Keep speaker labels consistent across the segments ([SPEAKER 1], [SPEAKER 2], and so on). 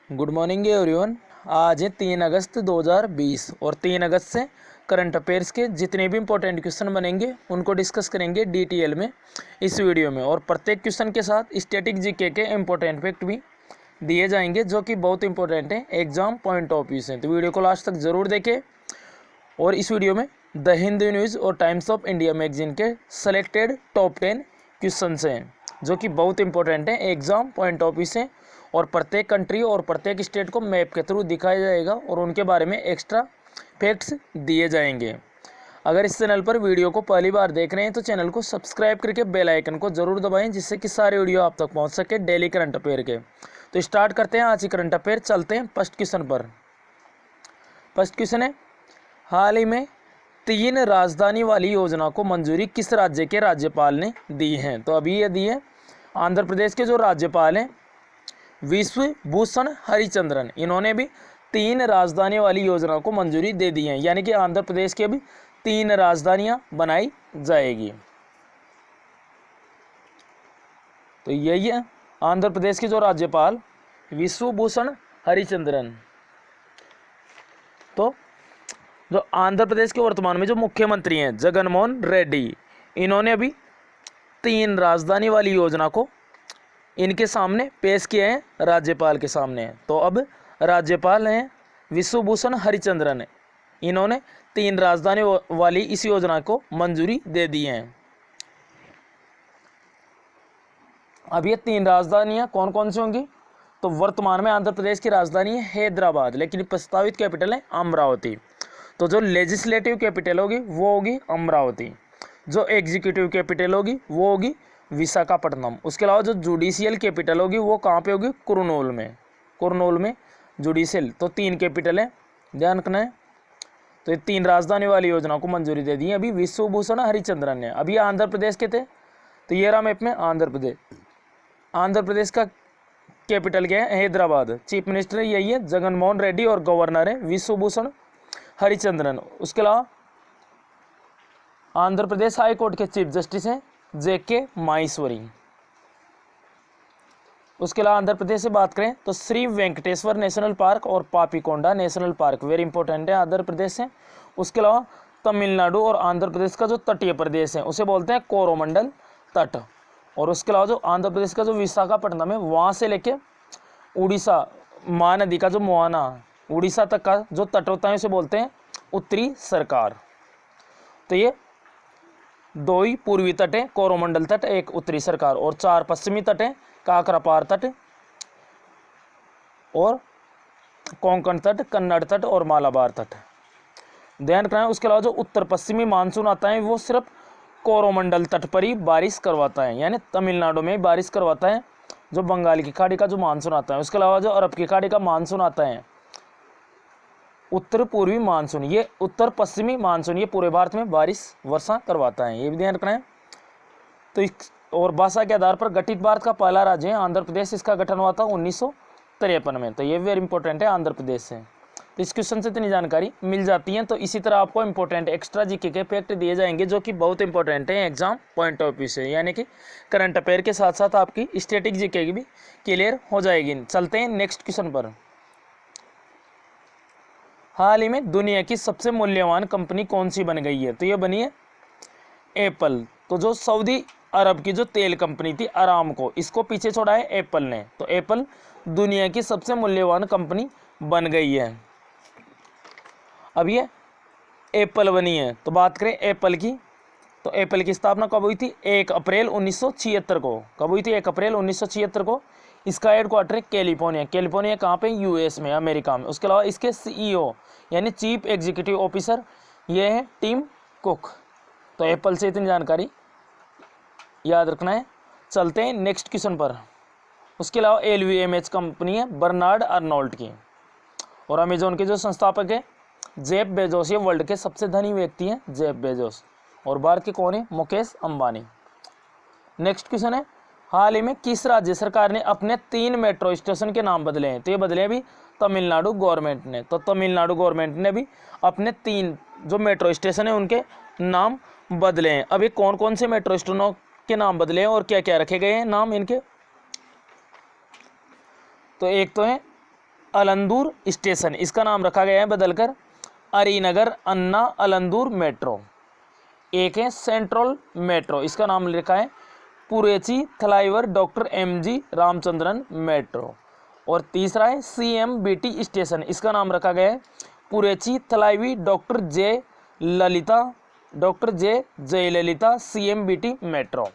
[SPEAKER 1] Good morning everyone. आज है 3 अगस्त 2020 और 3 अगस्त से करंट अफेयर्स के जितने भी इंपॉर्टेंट क्वेश्चन बनेंगे उनको डिस्कस करेंगे डिटेल में इस वीडियो में। और प्रत्येक क्वेश्चन के साथ स्टैटिक जीके के इंपॉर्टेंट फैक्ट भी दिए जाएंगे जो कि बहुत इंपॉर्टेंट है एग्जाम पॉइंट ऑफ व्यू से। तो वीडियो को लास्ट तक ज़रूर देखें। और इस वीडियो में द हिंदू न्यूज़ और टाइम्स ऑफ इंडिया मैगजीन के सेलेक्टेड टॉप 10 क्वेश्चन हैं जो कि बहुत इंपॉर्टेंट है एग्जाम पॉइंट ऑफ व्यू से। और प्रत्येक कंट्री और प्रत्येक स्टेट को मैप के थ्रू दिखाया जाएगा और उनके बारे में एक्स्ट्रा फैक्ट्स दिए जाएंगे। अगर इस चैनल पर वीडियो को पहली बार देख रहे हैं तो चैनल को सब्सक्राइब करके बेल आइकन को जरूर दबाएं जिससे कि सारे वीडियो आप तक पहुंच सके डेली करंट अफेयर के। तो स्टार्ट करते हैं आज ही करंट अफेयर। चलते हैं फर्स्ट क्वेश्चन पर। फर्स्ट क्वेश्चन है, हाल ही में 3 राजधानी वाली योजना को मंजूरी किस राज्य के राज्यपाल ने दी है? तो अभी ये दी है आंध्र प्रदेश के जो राज्यपाल हैं विश्वभूषण हरिचंद्रन। इन्होंने भी 3 राजधानी वाली योजना को मंजूरी दे दी है, यानी कि आंध्र प्रदेश के भी 3 राजधानियां बनाई जाएगी। तो यही है आंध्र प्रदेश के जो राज्यपाल विश्वभूषण हरिचंद्रन। तो जो आंध्र प्रदेश के वर्तमान में जो मुख्यमंत्री हैं जगनमोहन रेड्डी, इन्होंने अभी 3 राजधानी वाली योजना को इनके सामने पेश किए हैं राज्यपाल के सामने। तो अब राज्यपाल हैं विश्वभूषण हरिचंद्रन, इन्होंने 3 राजधानी वाली इस योजना को मंजूरी दे दी है। अब ये 3 राजधानियां कौन कौन सी होंगी? तो वर्तमान में आंध्र प्रदेश की राजधानी है हैदराबाद, लेकिन प्रस्तावित कैपिटल है अमरावती। तो जो लेजिस्लेटिव कैपिटल होगी वो होगी अमरावती, जो एग्जीक्यूटिव कैपिटल होगी वो होगी विशाखापट्टनम। उसके अलावा जो जुडिशियल कैपिटल होगी वो कहाँ पे होगी? कुरनूल में। कुरनूल में जुडिशियल। तो 3 कैपिटल है, ध्यान रखना है। तो ये 3 राजधानी वाली योजना को मंजूरी दे दी है अभी विश्वभूषण हरिचंद्रन ने। अभी आंध्र प्रदेश के थे, तो ये रहा मैप में आंध्र प्रदेश। आंध्र प्रदेश का कैपिटल क्या है? हैदराबाद। चीफ मिनिस्टर यही है जगनमोहन रेड्डी और गवर्नर है विश्वभूषण हरिचंद्रन। उसके अलावा आंध्र प्रदेश हाई कोर्ट के चीफ जस्टिस हैं जेके माहेश्वरी। उसके अलावा आंध्र प्रदेश से बात करें तो श्री वेंकटेश्वर नेशनल पार्क और Papikonda national park very important है आंध्र प्रदेश से। उसके अलावा तमिलनाडु और आंध्र प्रदेश का जो तटीय प्रदेश है उसे बोलते हैं कोरोमंडल तट। और उसके अलावा जो आंध्र प्रदेश का जो विशाखापट्टनम है वहाँ से लेके उड़ीसा महानदी का जो मोहाना उड़ीसा तक का जो तट होता है उसे बोलते हैं उत्तरी सरकार। तो ये 2 ही पूर्वी तट है, कोरोमंडल तट, एक उत्तरी सरकार, और 4 पश्चिमी तट है, काकरापार तट और कोंकण तट, कन्नड़ तट और मालाबार तट। ध्यान रखना है। उसके अलावा जो उत्तर पश्चिमी मानसून आता है वो सिर्फ कोरोमंडल तट पर ही बारिश करवाता है, यानी तमिलनाडु में बारिश करवाता है जो बंगाल की खाड़ी का जो मानसून आता है। उसके अलावा जो अरब की खाड़ी का मानसून आता है उत्तर पूर्वी मानसून, ये उत्तर पश्चिमी मानसून, ये पूरे भारत में बारिश वर्षा करवाता है, ये भी ध्यान रखना है। तो और भाषा के आधार पर गठित भारत का पहला राज्य है आंध्र प्रदेश। इसका गठन हुआ था 1953 में। तो ये वेरी इंपॉर्टेंट है आंध्र प्रदेश से। तो इस क्वेश्चन से इतनी जानकारी मिल जाती है। तो इसी तरह आपको इंपॉर्टेंट एक्स्ट्रा जीके के फैक्ट दिए जाएंगे जो कि बहुत इंपॉर्टेंट है एग्जाम पॉइंट ऑफ व्यू से, यानी कि करंट अफेयर के साथ साथ आपकी स्टैटिक जीके की भी क्लियर हो जाएगी। चलते हैं नेक्स्ट क्वेश्चन पर। हाल ही में दुनिया की सबसे मूल्यवान कंपनी कौन सी बन गई है? तो ये बनी है एप्पल। तो जो सऊदी अरब की जो तेल कंपनी थी अरामको, इसको पीछे छोड़ा है एप्पल ने। तो एप्पल दुनिया की सबसे मूल्यवान कंपनी बन गई है। अब ये एप्पल बनी है। तो बात करें एप्पल की, तो एप्पल की स्थापना कब हुई थी? 1 अप्रैल 1976 को। कब हुई थी? 1 अप्रैल 1976 को। इसका हेडक्वार्टर है कैलिफोर्निया। कैलिफोर्निया कहाँ पे? यूएस में, अमेरिका में। उसके अलावा इसके सीईओ यानी चीफ एग्जीक्यूटिव ऑफिसर ये है टिम कुक। तो एप्पल से इतनी जानकारी याद रखना है। चलते हैं नेक्स्ट क्वेश्चन पर। उसके अलावा LVMH कंपनी है बर्नार्ड अर्नोल्ट की। और अमेजोन के जो संस्थापक है जेफ बेजोस, ये वर्ल्ड के सबसे धनी व्यक्ति हैं जेफ बेजोस। और भारत के कौन है? मुकेश अंबानी। नेक्स्ट क्वेश्चन है, हाल ही में किस राज्य सरकार ने अपने 3 मेट्रो स्टेशन के नाम बदले हैं? तो ये बदले अभी तमिलनाडु गवर्नमेंट ने। तो तमिलनाडु गवर्नमेंट ने भी अपने 3 जो मेट्रो स्टेशन है उनके नाम बदले हैं। अभी कौन कौन से मेट्रो स्टेशनों के नाम बदले हैं और क्या क्या रखे गए हैं नाम इनके? तो एक तो है अलंदूर स्टेशन, इसका नाम रखा गया है बदलकर अरीनगर अन्ना अलंदूर मेट्रो। एक है सेंट्रल मेट्रो, इसका नाम लिखा है पुरेची Thalaivar doctor MG Ramachandran metro. और तीसरा है CMBT स्टेशन, इसका नाम रखा गया है पुरेची थलाइवी डॉक्टर जे जयललिता CMBT मेट्रो।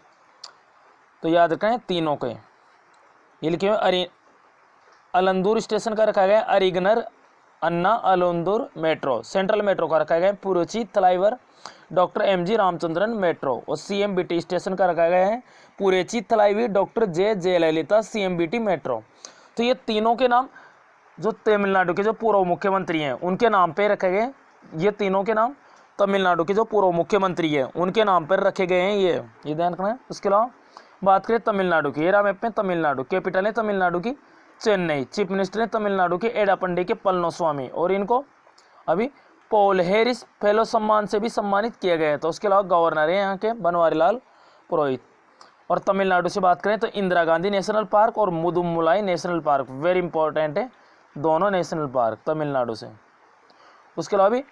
[SPEAKER 1] तो याद रखें तीनों के, ये लिखे हुए अलंदूर स्टेशन का रखा गया है अरीगनर अन्ना अलंदूर मेट्रो, सेंट्रल मेट्रो का रखा गया है पुरुची Thalaivar doctor MG Ramachandran metro, और CMBT स्टेशन का रखा गया है पुरेची थलाइवी डॉक्टर जे जयललिता CMBT मेट्रो। तो ये तीनों के नाम जो तमिलनाडु के जो पूर्व मुख्यमंत्री हैं उनके नाम पे रखे गए, ये तीनों के नाम तमिलनाडु के जो पूर्व मुख्यमंत्री हैं उनके नाम पर रखे गए हैं, ये ध्यान रखना है। उसके अलावा बात करें तमिलनाडु की, ये रहा मैप में तमिलनाडु, कैपिटल है तमिलनाडु की चेन्नई, चीफ मिनिस्टर है तमिलनाडु के एडापंडी के पलनोस्वामी, और इनको अभी पॉल हेरिस फेलो सम्मान से भी सम्मानित किया गया है। तो उसके अलावा गवर्नर है यहाँ के बनवारीलाल पुरोहित। और तमिलनाडु से बात करें तो इंदिरा गांधी नेशनल पार्क और मुदुमुलाई नेशनल पार्क, वेरी इंपॉर्टेंट है दोनों नेशनल पार्क तमिलनाडु से। उसके अलावा भी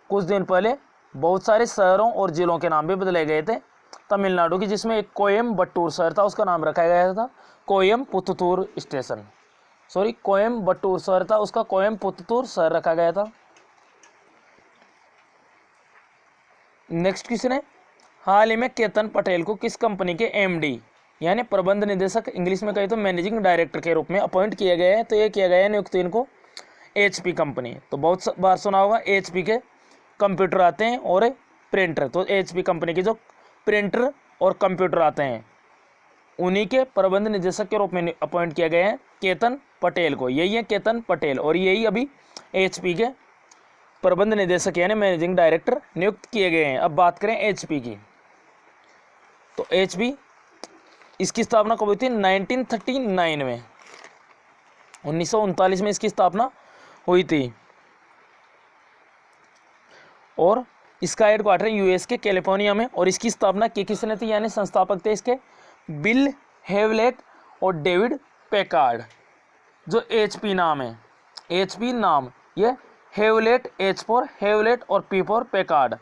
[SPEAKER 1] कुछ दिन पहले बहुत सारे शहरों और जिलों के नाम भी बदले गए थे तमिलनाडु की, जिसमें एक कोयम्बटूर शहर था, उसका नाम रखा गया था कोयम्पुत्तूर स्टेशन, सॉरी कोयम्बटूर शहर था, उसका कोयम्पुत्तूर शहर रखा गया था। नेक्स्ट क्वेश्चन है, हाल ही में केतन पटेल को किस कंपनी के MD यानी प्रबंध निदेशक, इंग्लिश में कहे तो मैनेजिंग डायरेक्टर के रूप में अपॉइंट किया गया है। तो ये किया गया है नियुक्त इनको HP कंपनी। तो बहुत बार सुना होगा HP के कंप्यूटर आते हैं और प्रिंटर, तो HP कंपनी के जो प्रिंटर और कंप्यूटर आते हैं उन्हीं के प्रबंध निदेशक के रूप में अपॉइंट किया गया है केतन पटेल को, यही है केतन पटेल, और यही अभी HP के प्रबंध निदेशक यानी मैनेजिंग डायरेक्टर नियुक्त किए गए हैं। अब बात करें HP की, तो HP इसकी स्थापना कब हुई थी 1939 में, 1939 में इसकी स्थापना हुई थी, और इसका हेडक्वार्टर US के कैलिफोर्निया में। और इसकी स्थापना किसने थी यानी संस्थापक थे इसके बिल हेवलेट और डेविड पैकार्ड। जो HP नाम है, HP नाम, ये हेवलेट H फॉर हेवलेट और P फॉर पैकार्ड,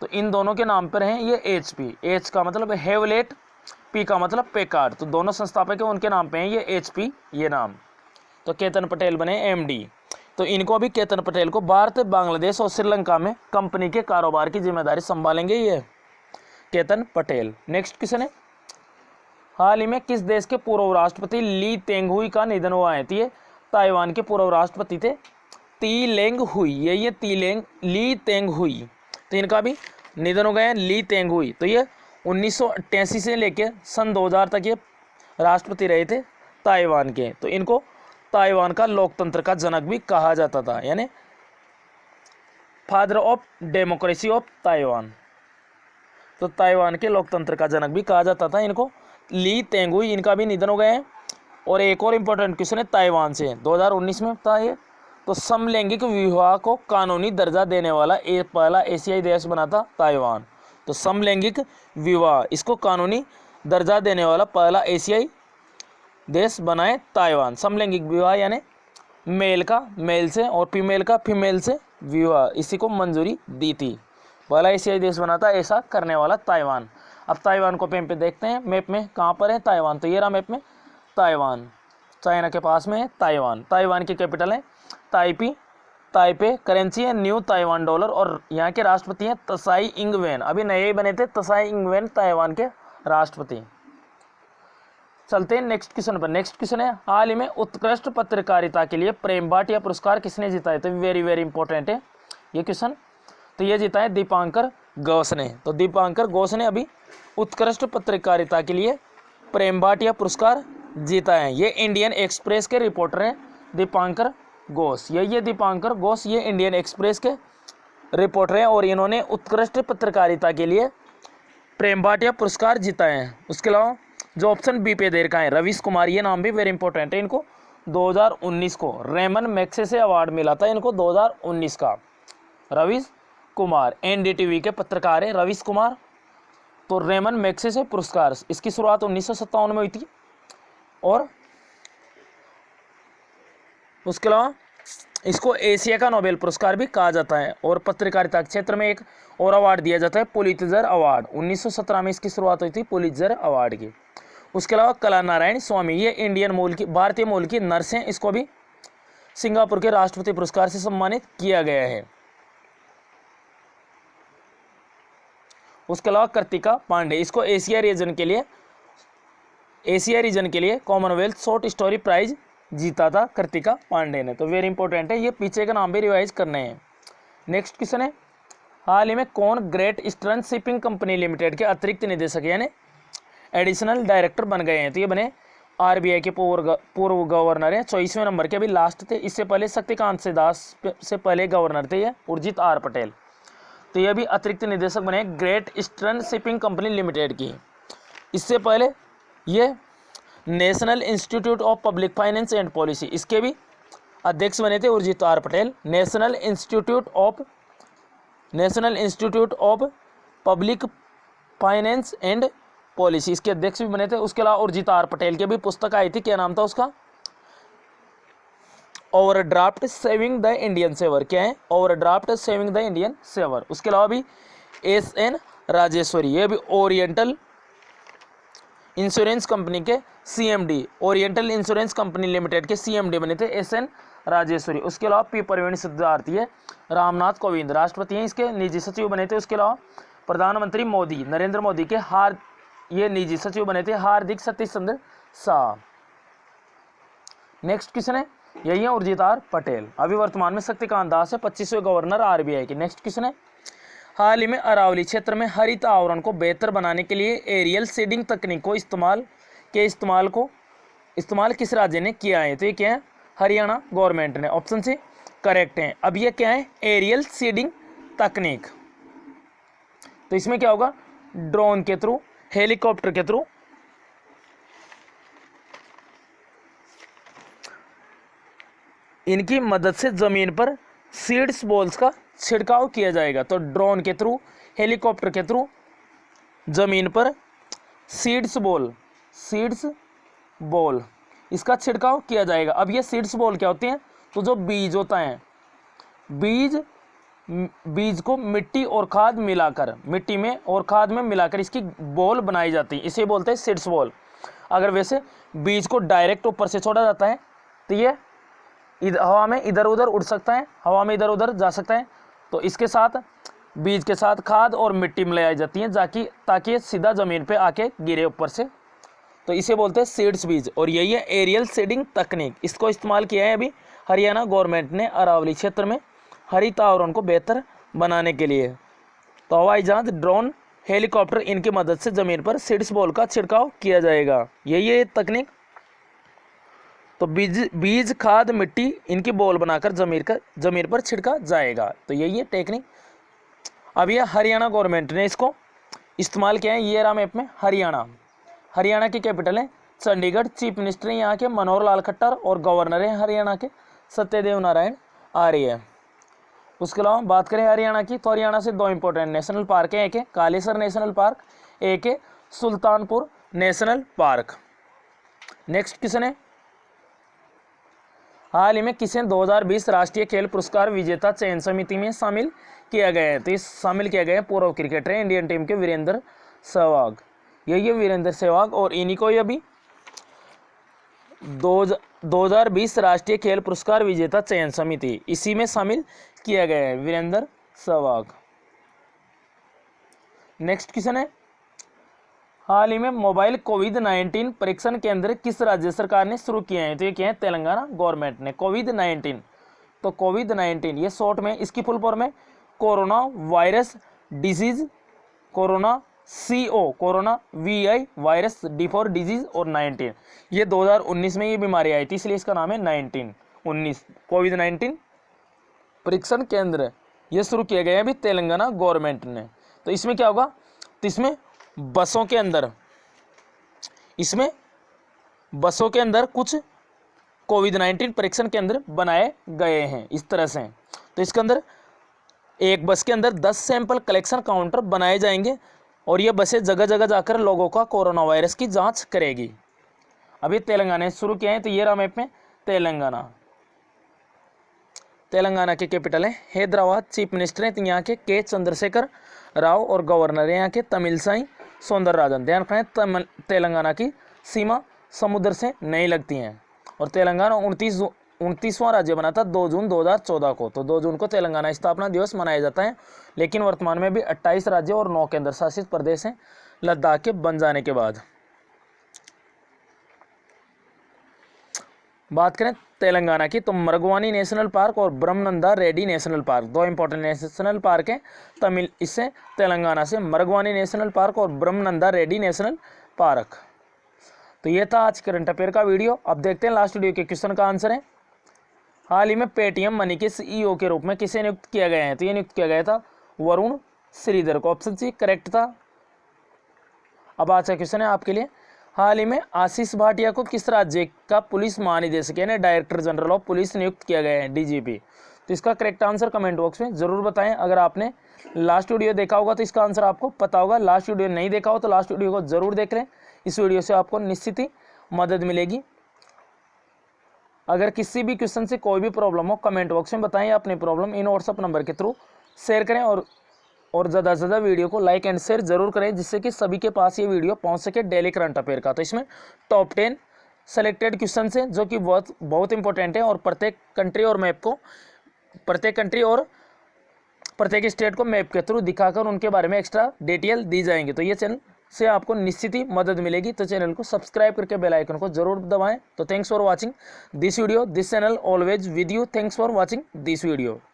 [SPEAKER 1] तो इन दोनों के नाम पर हैं ये HP, H का मतलब हेवलेट, P का मतलब पैकार्ड, तो दोनों संस्थापक हैं उनके नाम पे हैं ये HP ये नाम। तो केतन पटेल बने MD। तो इनको अभी केतन पटेल को भारत, बांग्लादेश और श्रीलंका में कंपनी के कारोबार की जिम्मेदारी संभालेंगे ये केतन पटेल। नेक्स्ट क्वेश्चन है, हाल ही में किस देश के पूर्व राष्ट्रपति ली तेंगहुई का निधन हुआ है। तो ये ताइवान के पूर्व राष्ट्रपति थे ती लेंग हुई, ये ली तेंगहुई, तो इनका भी निधन हो गया है ली तेंगहुई। तो ये 1988 से लेके सन 2000 तक ये राष्ट्रपति रहे थे ताइवान के। तो इनको ताइवान का लोकतंत्र का जनक भी कहा जाता था, यानी father of democracy of Taiwan. तो ताइवान के लोकतंत्र का जनक भी कहा जाता था इनको ली तेंगुई, इनका भी निधन हो गया है। और एक और इम्पोर्टेंट क्वेश्चन है ताइवान से 2019 में था ये, तो समलैंगिक विवाह को कानूनी दर्जा देने वाला पहला एशियाई देश बना था ताइवान। तो समलैंगिक विवाह इसको कानूनी दर्जा देने वाला पहला एशियाई देश बनाए ताइवान। समलैंगिक विवाह यानी मेल का मेल से और फीमेल का फीमेल से विवाह, इसी को मंजूरी दी थी, पहला एशियाई देश बना था ऐसा करने वाला ताइवान। अब ताइवान को मैप पे देखते हैं, मैप में कहाँ पर है ताइवान। तो ये रहा मैप में ताइवान, चाइना के पास में है ताइवान। ताइवान की कैपिटल है ताइपे, करेंसी है न्यू ताइवान डॉलर, और यहाँ के राष्ट्रपति हैं त्साई इंग वेन, अभी नए ही बने थे त्साई इंग वेन ताइवान के राष्ट्रपति। चलते हैं नेक्स्ट क्वेश्चन पर। नेक्स्ट क्वेश्चन है, हाल ही में उत्कृष्ट पत्रकारिता के लिए प्रेम भाटिया पुरस्कार किसने जीता है। तो वेरी वेरी इंपॉर्टेंट है ये क्वेश्चन। तो ये जीता है दीपांकर घोष ने। तो दीपांकर घोष ने अभी उत्कृष्ट पत्रकारिता के लिए प्रेम भाटिया पुरस्कार जीता है। ये इंडियन एक्सप्रेस के रिपोर्टर हैं दीपांकर घोष, ये दीपांकर घोष ये इंडियन एक्सप्रेस के रिपोर्टर हैं, और इन्होंने उत्कृष्ट पत्रकारिता के लिए प्रेम भाटिया पुरस्कार जीता है। उसके अलावा जो ऑप्शन बी पे दे रखा है रवीश कुमार, ये नाम भी वेरी इंपॉर्टेंट है, इनको 2019 को रेमन मैग्सेसे अवार्ड मिला था इनको 2019 का। रवीश कुमार NDTV के पत्रकार हैं रवीश कुमार। तो रेमन मैग्सेसे पुरस्कार इसकी शुरुआत 1957 में हुई थी, और उसके अलावा इसको एशिया का नोबेल पुरस्कार भी कहा जाता है। और पत्रकारिता के क्षेत्र में एक और अवार्ड दिया जाता है, पुलित्जर अवार्ड। 1917 में इसकी शुरुआत हुई थी पुलित्जर अवार्ड की। उसके अलावा कला नारायण स्वामी, ये इंडियन मूल की, भारतीय मूल की नर्स हैं, इसको भी सिंगापुर के राष्ट्रपति पुरस्कार से सम्मानित किया गया है। उसके अलावा कृतिका पांडे, इसको एशिया रीजन के लिए कॉमनवेल्थ शॉर्ट स्टोरी प्राइज जीता था कृतिका पांडे ने। तो वेरी इंपॉर्टेंट है, ये पीछे का नाम भी रिवाइज करने हैं। नेक्स्ट क्वेश्चन है, हाल ही में कौन great eastern shipping company limited के अतिरिक्त निदेशक यानी एडिशनल डायरेक्टर बन गए हैं? तो ये बने आरबीआई के पूर्व गवर्नर हैं, 24वें नंबर के, अभी लास्ट थे। इससे पहले शक्तिकांत दास से पहले गवर्नर थे ये उर्जित आर पटेल। तो ये भी अतिरिक्त निदेशक बने great eastern shipping company limited की। इससे पहले ये national institute of public finance and policy, इसके भी अध्यक्ष बने थे Urjit R Patel. National institute of public finance and policy, इसके अध्यक्ष भी बने थे। उसके अलावा उर्जित आर पटेल की भी पुस्तक आई थी, क्या नाम था उसका? Overdraft saving the Indian saver. क्या है? Overdraft saving the Indian saver. उसके अलावा भी एस.एन. राजेश्वरी, ये भी ओरिएंटल इंश्योरेंस कंपनी के CMD, oriental insurance company limited के सीएमडी बने थे एस.एन. राजेश्वरी। उसके अलावा पी परवीन सिद्धार्थी है, रामनाथ कोविंद राष्ट्रपति हैं, इसके निजी सचिव बने थे। उसके अलावा प्रधानमंत्री मोदी, नरेंद्र मोदी के ये निजी सचिव बने थे हार्दिक सतीश चंद्र शाह। नेक्स्ट क्वेश्चन है, यही है उर्जित आर पटेल। अभी वर्तमान में शक्तिकांत दास है, 25वें गवर्नर आरबीआई के। नेक्स्ट क्वेश्चन है, हाल ही में अरावली क्षेत्र में हरित आवरण को बेहतर बनाने के लिए एरियल सीडिंग तकनीक को इस्तेमाल किस राज्य ने किया है? तो ये क्या है? हरियाणा गवर्नमेंट ने। ऑप्शन सी करेक्ट है। अब ये क्या है? एरियल सीडिंग तकनीक। तो इसमें क्या होगा? ड्रोन के थ्रू, हेलीकॉप्टर के थ्रू इनकी मदद से जमीन पर सीड्स बॉल्स का छिड़काव किया जाएगा। तो ड्रोन के थ्रू, हेलीकॉप्टर के थ्रू जमीन पर सीड्स बॉल इसका छिड़काव किया जाएगा। अब ये सीड्स बॉल क्या होते हैं? तो जो बीज होता है, बीज को मिट्टी में और खाद में मिलाकर इसकी बॉल बनाई जाती है, इसे बोलते हैं सीड्स बॉल। अगर वैसे बीज को डायरेक्ट ऊपर से छोड़ा जाता है तो ये हवा में इधर उधर उड़ सकता है, हवा में इधर उधर जा सकता है। तो इसके साथ बीज के साथ खाद और मिट्टी मिलाई जाती है ताकि ये सीधा ज़मीन पे आके गिरे ऊपर से। तो इसे बोलते हैं सीड्स बीज। और यही है एरियल सीडिंग तकनीक। इसको इस्तेमाल किया है अभी हरियाणा गवर्नमेंट ने अरावली क्षेत्र में हरित आवरण को बेहतर बनाने के लिए। तो हवाई जहाज, ड्रोन, हेलीकॉप्टर, इनकी मदद से ज़मीन पर सीड्स बॉल का छिड़काव किया जाएगा। यही है तकनीक। तो बीज खाद मिट्टी इनकी बॉल बनाकर जमीन पर छिड़का जाएगा। तो यही है टेक्निक। अब ये हरियाणा गवर्नमेंट ने इसको इस्तेमाल किया है। ये रहा मैप में हरियाणा की कैपिटल है चंडीगढ़। चीफ मिनिस्टर यहाँ के मनोहर लाल खट्टर और गवर्नर है हरियाणा के सत्यदेव नारायण आर्य। उसके अलावा बात करें हरियाणा की, तो हरियाणा से 2 इंपॉर्टेंट नेशनल पार्क है, एक है कालेसर नेशनल पार्क, एक है Sultanpur national park. Next question है, हाल ही में किसे 2020 राष्ट्रीय खेल पुरस्कार विजेता चयन समिति में शामिल किया गया है? तो इस शामिल किया गया है पूर्व क्रिकेटर है इंडियन टीम के वीरेंद्र सहवाग। यही है वीरेंद्र सहवाग। और इन्हीं को अभी 2020 राष्ट्रीय खेल पुरस्कार विजेता चयन समिति, इसी में शामिल किया गया है वीरेंद्र सहवाग। नेक्स्ट क्वेश्चन है, हाल ही में मोबाइल कोविड-19 परीक्षण केंद्र किस राज्य सरकार ने शुरू किए हैं? तो ये क्या है? तेलंगाना गवर्नमेंट ने। कोविड-19, तो कोविड-19 ये शॉर्ट में, इसकी फुल फॉर्म है corona virus disease, corona VI virus, D for disease और 19। ये 2019 में ये बीमारी आई थी, इसलिए इसका नाम है 19 कोविड-19 परीक्षण केंद्र ये शुरू किया गया है अभी तेलंगाना गवर्नमेंट ने। तो इसमें क्या होगा? तो इसमें बसों के अंदर कुछ कोविड-19 परीक्षण केंद्र बनाए गए हैं इस तरह से। तो इसके अंदर एक बस के अंदर 10 सैंपल कलेक्शन काउंटर बनाए जाएंगे और ये बसें जगह जगह जाकर लोगों का कोरोना वायरस की जांच करेगी। अभी तेलंगाना ने शुरू किया है। तो ये रहा मैप में तेलंगाना। तेलंगाना के कैपिटल है हैदराबाद। चीफ मिनिस्टर हैं यहाँ के चंद्रशेखर राव और गवर्नर है यहाँ के तमिलसाई सौंदरराजन। ध्यान रखें तेलंगाना की सीमा समुद्र से नहीं लगती हैं और तेलंगाना 29वां राज्य बना था 2 जून 2014 को। तो 2 जून को तेलंगाना स्थापना दिवस मनाया जाता है, लेकिन वर्तमान में भी 28 राज्य और 9 केंद्र शासित प्रदेश हैं लद्दाख के बन जाने के बाद। बात करें तेलंगाना की तो मरगवानी नेशनल पार्क और Brahmananda Reddy national park 2 important national park हैं तमिल इससे तेलंगाना से, मरगवानी नेशनल पार्क और ब्रह्मनंदा रेड्डी नेशनल पार्क। तो ये था आज करंट अफेयर का वीडियो। अब देखते हैं लास्ट वीडियो के क्वेश्चन का आंसर है। हाल ही में पेटीएम मनी के सीईओ के रूप में किसे नियुक्त किया गया है? तो ये नियुक्त किया गया था वरुण श्रीधर को। ऑप्शन सी करेक्ट था। अब आज का क्वेश्चन है आपके लिए, हाल ही में आशीष भाटिया को किस राज्य का पुलिस महानिदेशक यानी डायरेक्टर जनरल ऑफ पुलिस नियुक्त किया गया है? डीजीपी। तो इसका करेक्ट आंसर कमेंट बॉक्स में जरूर बताएं। अगर आपने लास्ट वीडियो देखा होगा तो इसका आंसर आपको पता होगा, लास्ट वीडियो नहीं देखा हो तो लास्ट वीडियो को जरूर देख लें। इस वीडियो से आपको निश्चित ही मदद मिलेगी। अगर किसी भी क्वेश्चन से कोई भी प्रॉब्लम हो कमेंट बॉक्स में बताएं, अपनी प्रॉब्लम इन व्हाट्सएप नंबर के थ्रू शेयर करें और ज़्यादा से ज़्यादा वीडियो को लाइक एंड शेयर जरूर करें, जिससे कि सभी के पास ये वीडियो पहुंच सके डेली करंट अफेयर का। तो इसमें टॉप 10 सेलेक्टेड क्वेश्चन हैं जो कि बहुत इंपॉर्टेंट है और प्रत्येक कंट्री और प्रत्येक स्टेट को मैप के थ्रू दिखाकर उनके बारे में एक्स्ट्रा डिटेल दी जाएंगी। तो ये चैनल से आपको निश्चित ही मदद मिलेगी। तो चैनल को सब्सक्राइब करके बेल आइकन को जरूर दबाएं। तो thanks for watching this video, this channel always with you. Thanks for watching this video.